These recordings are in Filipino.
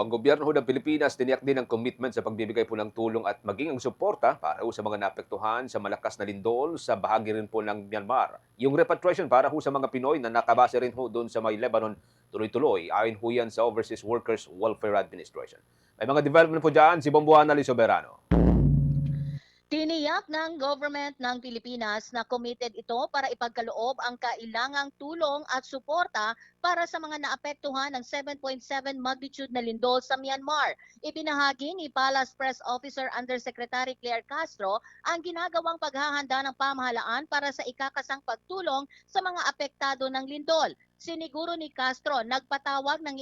Ang gobyerno ho ng Pilipinas tiniyak din ang commitment sa pagbibigay po ng tulong at maging ang suporta para ho sa mga naapektuhan sa malakas na lindol sa bahagi rin po ng Myanmar. Yung repatriation para ho sa mga Pinoy na nakabase rin ho doon sa may Lebanon tuloy-tuloy ayon ho yan sa Overseas Workers Welfare Administration. May mga development po dyan si Bombuana Lisoberano. Tiniyak ng government ng Pilipinas na committed ito para ipagkaloob ang kailangang tulong at suporta para sa mga naapektuhan ng 7.7 magnitude na lindol sa Myanmar. Ibinahagi ni Palace Press Officer Undersecretary Claire Castro ang ginagawang paghahanda ng pamahalaan para sa ikakasang pagtulong sa mga apektado ng lindol. Siniguro ni Castro nagpatawag ng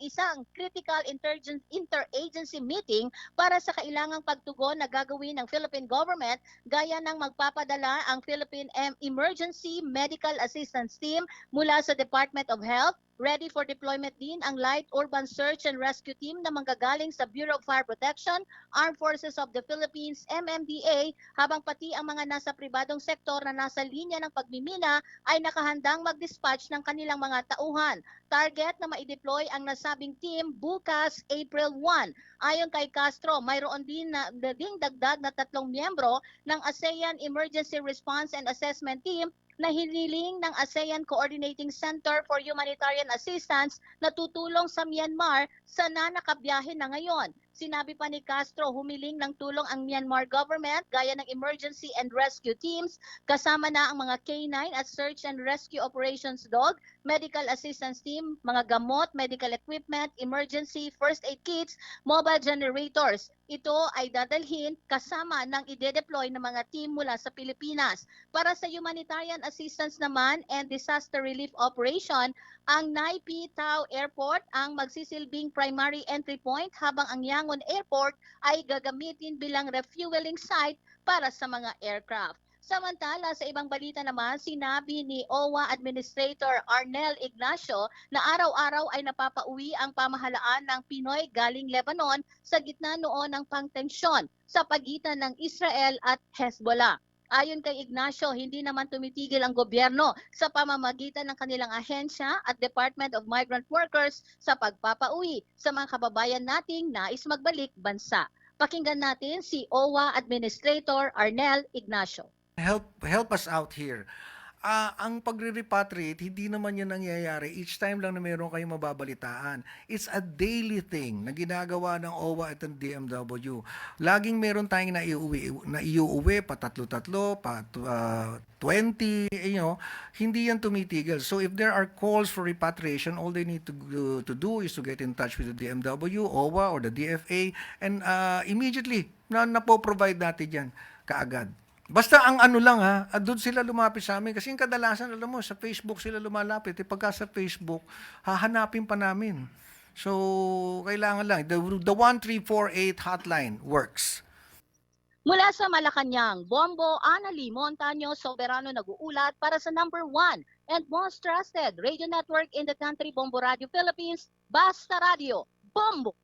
isang critical interagency meeting para sa kailangang pagtugon na gagawin ng Philippine government gaya ng magpapadala ang Philippine Emergency Medical Assistance Team mula sa Department of Health. Ready for deployment din ang Light Urban Search and Rescue Team na manggagaling sa Bureau of Fire Protection, Armed Forces of the Philippines, MMDA, habang pati ang mga nasa pribadong sektor na nasa linya ng pagmimina ay nakahandang mag-dispatch ng kanilang mga tauhan. Target na ma-deploy ang nasabing team bukas, April 1. Ayon kay Castro, mayroon din dagdag na 3 miyembro ng ASEAN Emergency Response and Assessment Team na hiniling ng ASEAN Coordinating Center for Humanitarian Assistance na tutulong sa Myanmar sa nanakabiyahe na ngayon. Sinabi pa ni Castro, humiling ng tulong ang Myanmar government gaya ng emergency and rescue teams, kasama na ang mga K9 at search and rescue operations dog, medical assistance team, mga gamot, medical equipment, emergency first aid kits, mobile generators. Ito ay dadalhin kasama ng ide-deploy ng mga team mula sa Pilipinas. Para sa humanitarian assistance naman and disaster relief operation, ang Naipi Tao Airport ang magsisilbing primary entry point habang ang Yangon Airport ay gagamitin bilang refueling site para sa mga aircraft. Samantala, sa ibang balita naman, sinabi ni OWA Administrator Arnel Ignacio na araw-araw ay napapauwi ang pamahalaan ng Pinoy galing Lebanon sa gitna noon ng pangtensyon sa pagitan ng Israel at Hezbollah. Ayon kay Ignacio, hindi naman tumitigil ang gobyerno sa pamamagitan ng kanilang ahensya at Department of Migrant Workers sa pagpapauwi sa mga kababayan nating nais magbalik bansa. Pakinggan natin si OWA Administrator Arnel Ignacio. Help us out here. Ang pagre-repatriate, hindi naman yan nangyayari each time lang na meron kayong mababalitaan. It's a daily thing na ginagawa ng OWA at ng DMW. Laging meron tayong naiuwi pa tatlo-tatlo, pa 20, hindi yan tumitigil. So if there are calls for repatriation, all they need to do is to get in touch with the DMW, OWA, or the DFA, and immediately, na-provide natin yan kaagad. Basta ang ano lang doon sila lumapit sa amin. Kasi yung kadalasan, alam mo, sa Facebook sila lumalapit. Pagka sa Facebook, hahanapin pa namin. So, kailangan lang. The 1348 hotline works. Mula sa Malacanang, Bombo Anali Montaño Soberano nag-uulat para sa number 1 and most trusted radio network in the country, Bombo Radio Philippines, Basta Radio, Bombo!